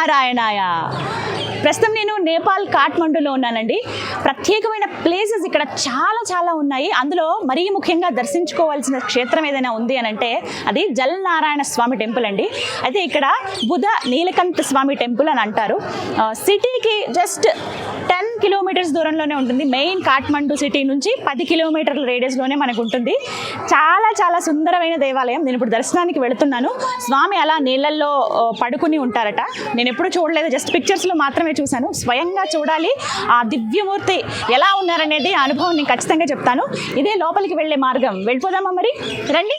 నారాయణాయ. ప్రస్తుతం నేను నేపాల్ కాఠ్మండూలో ఉన్నానండి. ప్రత్యేకమైన ప్లేసెస్ ఇక్కడ చాలా చాలా ఉన్నాయి. అందులో మరీ ముఖ్యంగా దర్శించుకోవాల్సిన క్షేత్రం ఏదైనా ఉంది అని అంటే అది జల్ నారాయణ స్వామి టెంపుల్ అండి. అయితే ఇక్కడ బుధ నీలకంఠ స్వామి టెంపుల్ అని అంటారు. సిటీకి జస్ట్ 10 కిలోమీటర్స్ దూరంలోనే ఉంటుంది. మెయిన్ కాఠ్మండూ సిటీ నుంచి 10 కిలోమీటర్ల రేడియస్లోనే మనకు ఉంటుంది. చాలా చాలా సుందరమైన దేవాలయం. నేను ఇప్పుడు దర్శనానికి వెళుతున్నాను. స్వామి అలా నీళ్ళల్లో పడుకుని ఉంటారట. నేను ఎప్పుడూ చూడలేదు, జస్ట్ పిక్చర్స్లో మాత్రమే చూశాను. స్వయంగా చూడాలి ఆ దివ్యమూర్తి ఎలా ఉన్నారనేది ఆ అనుభవం నేను ఖచ్చితంగా చెప్తాను. ఇదే లోపలికి వెళ్ళే మార్గం. వెళ్ళిపోదామా మరి? రండి.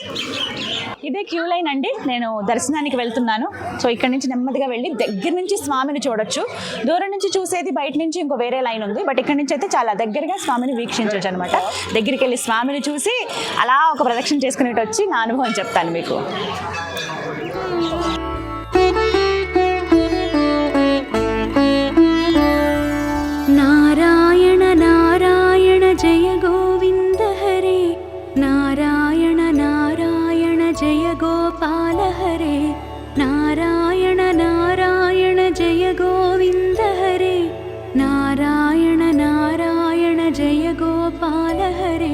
ఇదే క్యూ లైన్ అండి. నేను దర్శనానికి వెళ్తున్నాను. సో ఇక్కడ నుంచి నెమ్మదిగా వెళ్ళి దగ్గర నుంచి స్వామిని చూడొచ్చు. దూరం నుంచి చూసేది బయట నుంచి ఇంకో వేరే లైన్ ఉంది. బట్ ఇక్కడ నుంచి అయితే చాలా దగ్గరగా స్వామిని వీక్షించవచ్చు అనమాట. దగ్గరికి వెళ్ళి స్వామిని చూసి అలా ఒక ప్రదక్షిణ చేసుకునేటి వచ్చి నా అనుభవం చెప్తాను మీకు. నారాయణ నారాయణ జయ గోవింద హరే, నారాయణ నారాయణ జయ గోపాల హరే, నారాయణ నారాయణ జయ గోవింద హరే, నారాయణ నారాయణ జయ గోపాల హరే,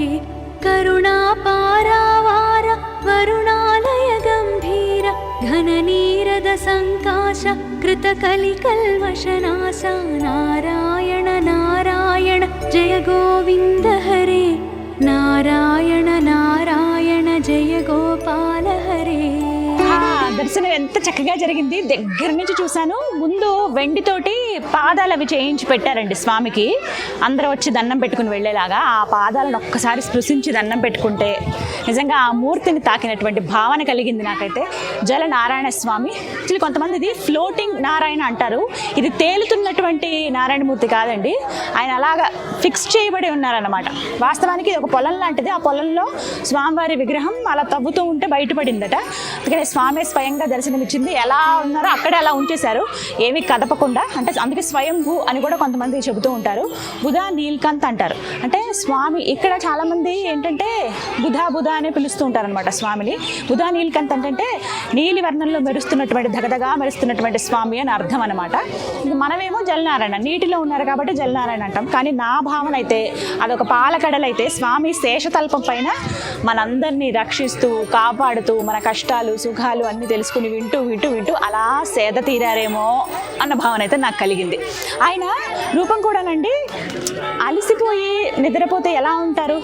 కరుణా పారావార వరుణాలయ గంభీర ఘన నీరద సంకాశ కృత కలికల్మషనాశ, నారాయణ నారాయణ జయ గోవింద హరే, నారాయణ నారాయణ జయ గోపాల హరే. దర్శనం ఎంత చక్కగా జరిగింది. దగ్గర నుంచి చూశాను. ముందు వెండితోటి పాదాలు అవి చేయించి పెట్టారండి స్వామికి. అందరూ వచ్చి దండం పెట్టుకుని వెళ్ళేలాగా ఆ పాదాలను ఒక్కసారి స్పృశించి దండం పెట్టుకుంటే నిజంగా ఆ మూర్తిని తాకినటువంటి భావన కలిగింది నాకైతే. జల నారాయణ స్వామి. యాక్చువల్లీ కొంతమంది ఇది ఫ్లోటింగ్ నారాయణ అంటారు. ఇది తేలుతున్నటువంటి నారాయణమూర్తి కాదండి. ఆయన అలాగా ఫిక్స్ చేయబడి ఉన్నారన్నమాట. వాస్తవానికి ఇది ఒక పొలం లాంటిది. ఆ పొలంలో స్వామివారి విగ్రహం అలా తవ్వుతూ ఉంటే బయటపడిందట. అందుకని స్వామి స్వయంగా దర్శనమిచ్చింది. ఎలా ఉన్నారో అక్కడే అలా ఉంచేశారు, ఏమీ కదపకుండా. అంటే అందుకే స్వయంభూ అని కూడా కొంతమంది చెబుతూ ఉంటారు. బుధ నీలకంఠ్ అంటారు. అంటే స్వామి ఇక్కడ చాలామంది ఏంటంటే బుధ అనే పిలుస్తూ ఉంటారనమాట స్వామిని. బుధ నీలకంఠ్ అంటే నీలి వర్ణంలో మెరుస్తున్నటువంటి దగదగా మెరుస్తున్నటువంటి స్వామి అని అర్థం అనమాట. మనమేమో జలనారాయణ, నీటిలో ఉన్నారు కాబట్టి జలనారాయణ అంటాం. కానీ నా భావన అయితే అదొక పాలకడలైతే స్వామి శేషతల్పం పైన మనందరినీ రక్షిస్తూ కాపాడుతూ మన కష్టాలు సుఖాలు అన్నీ తెలుసుకుని వింటూ వింటూ వింటూ అలా సేద తీరారేమో అన్న భావన అయితే నాకు కలిగింది. ఆయన రూపం కూడానండి అలసిపోయి నిద్రపోతే ఎలా ఉంటారు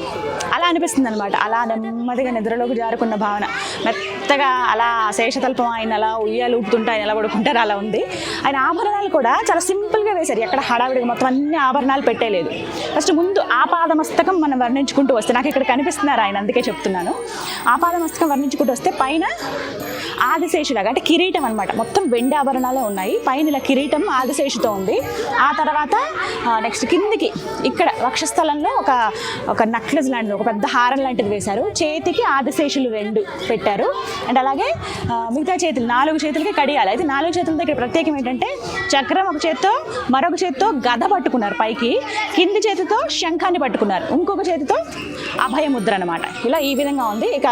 అలా అనిపిస్తుంది అనమాట. అలా నెమ్మదిగా నిద్రలోకి జారుకున్న భావన. మెత్తగా అలా శేషతల్పం ఆయన అలా ఉయ్యాలు ఊపుతుంటే ఆయన ఎలా పడుకుంటారు అలా ఉంది. ఆయన ఆభరణాలు కూడా చాలా సింపుల్గా వేశారు. ఎక్కడ హడావిడిగా మొత్తం అన్ని ఆభరణాలు పెట్టేలేదు. ఫస్ట్ ముందు ఆపాదమస్తకం మనం వర్ణించుకుంటూ వస్తే నాకు ఇక్కడ కనిపిస్తున్నారు ఆయన, అందుకే చెప్తున్నాను. ఆపాదమస్తకం వర్ణించుకుంటూ వస్తే పైన ఆదిశేషులాగా అంటే కిరీటం అనమాట. మొత్తం వెండి ఆభరణాలే ఉన్నాయి. పైన ఇలా కిరీటం ఆదిశేషుతో ఉంది. ఆ తర్వాత నెక్స్ట్ కిందికి ఇక్కడ వక్షస్థలంలో ఒక నక్లెస్ లాంటిది, ఒక పెద్ద హారం లాంటిది వేశారు. చేతికి ఆదిశేషులు 2 పెట్టారు. అండ్ అలాగే మిగతా చేతులు 4 చేతులకి కడియాలి. అయితే 4 చేతుల దగ్గర ప్రత్యేకం ఏంటంటే చక్రం ఒక చేత్తో, మరొక చేత్తో గద పట్టుకున్నారు పైకి, కింది చేతితో శంఖాన్ని పట్టుకున్నారు, ఇంకొక చేతితో అభయముద్ర అనమాట. ఇలా ఈ విధంగా ఉంది. ఇక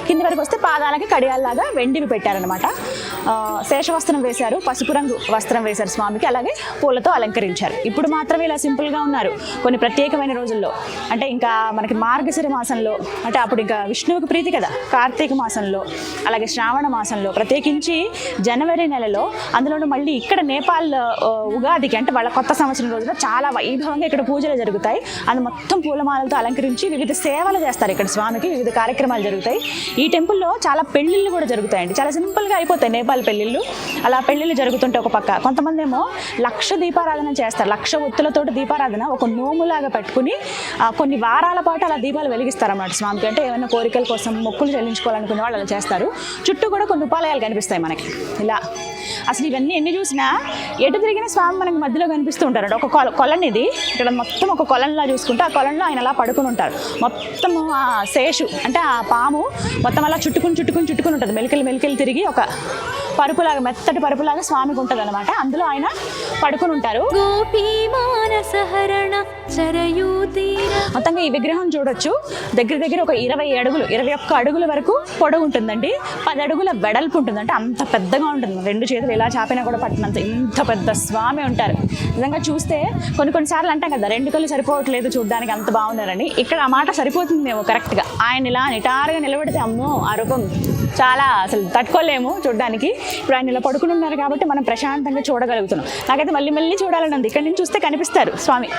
కింది వరకు వస్తే పాదాలకి కడియాల్లాగా వెండివి పెట్టారనమాట. శేషవస్త్రం వేశారు, పసుపు రంగు వస్త్రం వేశారు స్వామికి. అలాగే పూలతో అలంకరించారు. ఇప్పుడు మాత్రమే ఇలా సింపుల్గా ఉన్నారు. కొన్ని ప్రత్యేకమైన రోజుల్లో అంటే ఇంకా మనకి మార్గశిర మాసంలో, అంటే అప్పుడు ఇంకా విష్ణువుకి ప్రీతి కదా, కార్తీక మాసంలో, అలాగే శ్రావణ మాసంలో, ప్రత్యేకించి జనవరి నెలలో, అందులోనూ మళ్ళీ ఇక్కడ నేపాల్ ఉగాదికి అంటే వాళ్ళ కొత్త సంవత్సరం రోజున చాలా వైభవంగా ఇక్కడ పూజలు జరుగుతాయి. అది మొత్తం పూలమాలలతో అలంకరించి వివిధ సేవలు చేస్తారు ఇక్కడ స్వామికి. వివిధ కార్యక్రమాలు జరుగుతాయి. ఈ టెంపుల్లో చాలా పెళ్లిళ్ళు కూడా జరుగుతాయండి. చాలా సింపుల్గా అయిపోతాయి నేపాల్ పెళ్లిళ్ళు. అలా పెళ్లిళ్ళు జరుగుతుంటే ఒక పక్క కొంతమంది ఏమో 1,00,000 దీపారాధన చేస్తారు. 1,00,000 ఒత్తులతోటి దీపారాధన ఒక నోములాగా పెట్టుకుని కొన్ని వారాల పాటు అలా దీపాలు వెలిగిస్తారు అన్నమాట స్వామికి. అంటే ఏమైనా కోరికల కోసం మొక్కులు చెల్లించుకోవాలనుకునే వాళ్ళు అలా చేస్తారు. చుట్టూ కూడా కొన్ని ఉపాలయాలు కనిపిస్తాయి మనకి. ఇలా అసలు ఇవన్నీ ఎన్ని చూసినా ఎటు తిరిగిన స్వామి మనకి మధ్యలో కనిపిస్తూ ఉంటారు. ఒక కొలను ఇది, ఇక్కడ మొత్తం ఒక కొలంలా చూసుకుంటే ఆ కొలంలో ఆయన అలా పడుకుని ఉంటారు. మొత్తం ఆ శేషు అంటే ఆ పాము మొత్తం అలా చుట్టుకుని ఉంటుంది. మెలికలు తిరిగి పరుపులాగా మెత్తటి పరుపులాగా స్వామికి ఉంటుంది అనమాట. అందులో ఆయన పడుకుని ఉంటారు. గోపీ మానసహరణ చరయూతీర. మొత్తంగా ఈ విగ్రహం చూడొచ్చు, దగ్గర దగ్గర ఒక 21 అడుగుల వరకు పొడవు ఉంటుందండి, 10 అడుగుల వెడల్పు ఉంటుంది. అంటే అంత పెద్దగా ఉంటుంది. 2 చేతులు ఇలా చాపినా కూడా పట్టినంత ఇంత పెద్ద స్వామి ఉంటారు. నిజంగా చూస్తే కొన్నిసార్లు అంటాం కదా 2 కళ్ళు సరిపోవట్లేదు చూడడానికి, అంత బాగున్నారని. ఇక్కడ ఆ మాట సరిపోతుందేమో కరెక్ట్గా. ఆయన ఇలా నిటారుగా నిలబడితే అమ్మో ఆ రూపం చాలా అసలు తట్టుకోలేము చూడడానికి. ఇప్పుడు ఆయన ఇలా పడుకుని ఉన్నారు కాబట్టి మనం ప్రశాంతంగా చూడగలుగుతున్నాం. నాకైతే మళ్ళీ చూడాలని ఉంది. ఇక్కడ నుంచి చూస్తే కనిపిస్తారు స్వామి.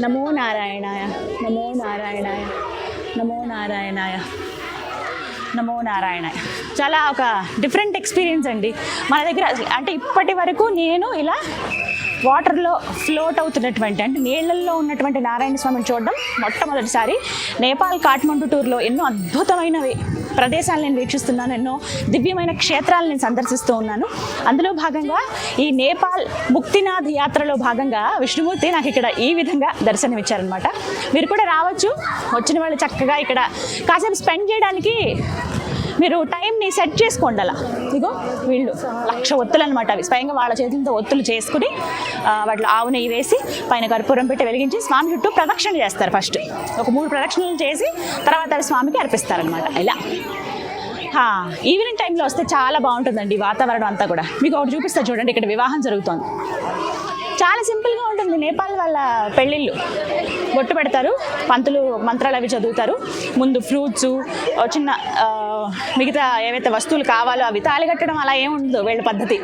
నమో నారాయణాయ, నమో నారాయణాయ, నమో నారాయణాయ, నమో నారాయణాయ. చాలా ఒక డిఫరెంట్ ఎక్స్పీరియన్స్ అండి మన దగ్గర. అంటే ఇప్పటి వరకు నేను ఇలా వాటర్లో ఫ్లోట్ అవుతున్నటువంటి, అంటే నీళ్ళల్లో ఉన్నటువంటి నారాయణ స్వామిని చూడడం మొట్టమొదటిసారి. నేపాల్ కాఠ్మండు టూర్లో ఎన్నో అద్భుతమైనవి ప్రదేశాలు నేను వీక్షిస్తున్నాను, ఎన్నో దివ్యమైన క్షేత్రాలు నేను సందర్శిస్తూ ఉన్నాను. అందులో భాగంగా ఈ నేపాల్ ముక్తినాథ్ యాత్రలో భాగంగా విష్ణుమూర్తి నాకు ఇక్కడ ఈ విధంగా దర్శనమిచ్చారనమాట. మీరు కూడా రావచ్చు. వచ్చిన వాళ్ళు చక్కగా ఇక్కడ కాసేపు స్పెండ్ చేయడానికి మీరు టైంని సెట్ చేసుకోండి. అలా ఇగో వీళ్ళు 1,00,000 ఒత్తులు అనమాట. అవి స్వయంగా వాళ్ళ చేతులతో ఒత్తులు చేసుకుని వాటిలో ఆవు నెయ్యి వేసి పైన కర్పూరం పెట్టి వెలిగించి స్వామి చుట్టూ ప్రదక్షిణ చేస్తారు. ఫస్ట్ ఒక 3 ప్రదక్షిణలు చేసి తర్వాత అవి స్వామికి అర్పిస్తారనమాట. ఇలా ఈవినింగ్ టైంలో వస్తే చాలా బాగుంటుందండి వాతావరణం అంతా కూడా. మీకు ఒకటి చూపిస్తా చూడండి. ఇక్కడ వివాహం జరుగుతోంది. చాలా సింపుల్గా ఉంటుంది. నేపాల్ వాళ్ళ పెళ్ళిళ్ళు బొట్టు పెడతారు, పంతులు మంత్రాలు అవి చదువుతారు, ముందు ఫ్రూట్స్, చిన్న మిగతా ఏవైతే వస్తువులు కావాలో అవి. తాళి కట్టడం అలా ఏముండదు వీళ్ళ పద్ధతి.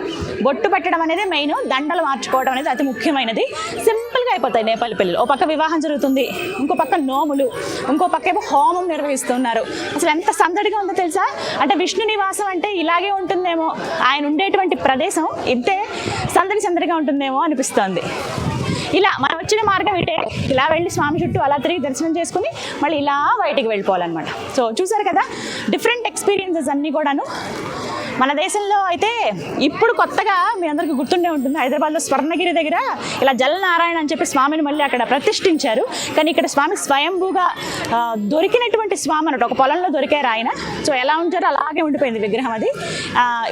బొట్టు పెట్టడం అనేది మెయిన్, దండలు మార్చుకోవడం అనేది అతి ముఖ్యమైనది. సింపుల్గా అయిపోతాయి నేపాల్ పెళ్ళిళ్ళు. ఓ పక్క వివాహం జరుగుతుంది, ఇంకో పక్క నోములు, ఇంకో పక్క ఏమో హోమం నిర్వహిస్తున్నారు. అసలు ఎంత సందడిగా ఉందో తెలుసా. అంటే విష్ణు నివాసం అంటే ఇలాగే ఉంటుందేమో, ఆయన ఉండేటువంటి ప్రదేశం ఇంతే సందడిగా ఉంటుందేమో అనిపిస్తుంది. ఇలా మనం వచ్చిన మార్గం ఇటే. ఇలా వెళ్ళి స్వామి చుట్టూ అలా తిరిగి దర్శనం చేసుకుని మళ్ళీ ఇలా బయటికి వెళ్ళిపోవాలన్నమాట. సో చూసారు కదా డిఫరెంట్ ఎక్స్పీరియన్సెస్ అన్నీ కూడాను. మన దేశంలో అయితే ఇప్పుడు కొత్తగా మీ అందరికీ గుర్తుండే ఉంటుంది, హైదరాబాద్లో స్వర్ణగిరి దగ్గర ఇలా జలనారాయణ అని చెప్పి స్వామిని మళ్ళీ అక్కడ ప్రతిష్ఠించారు. కానీ ఇక్కడ స్వామి స్వయంభూగా దొరికినటువంటి స్వామి అన్నట్టు, ఒక పొలంలో దొరికారు ఆయన. సో ఎలా ఉంటారో అలాగే ఉండిపోయింది విగ్రహం అది.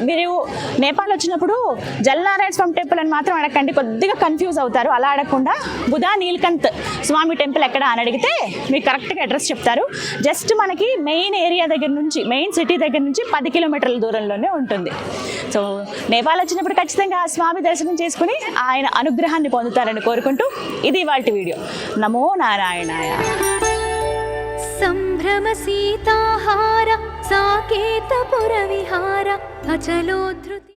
మీరు నేపాల్ వచ్చినప్పుడు జలనారాయణ స్వామి టెంపుల్ అని మాత్రం అడగండి, కొద్దిగా కన్ఫ్యూజ్ అవుతారు. అలా అడగకుండా బుధా నీల్కంత్ స్వామి టెంపుల్ ఎక్కడ అని అడిగితే మీకు కరెక్ట్గా అడ్రస్ చెప్తారు. జస్ట్ మనకి మెయిన్ ఏరియా దగ్గర నుంచి, మెయిన్ సిటీ దగ్గర నుంచి 10 కిలోమీటర్ల దూరంలోనే ఉంటుంది. సో నేపాల్ వచ్చినప్పుడు ఖచ్చితంగా స్వామి దర్శనం చేసుకుని ఆయన అనుగ్రహాన్ని పొందుతారని కోరుకుంటూ ఇది ఇవాల్టి వీడియో. నమో నారాయణాయ. సంభ్రమ సీతాహార సాకేతపుర విహార అచలోధృతి.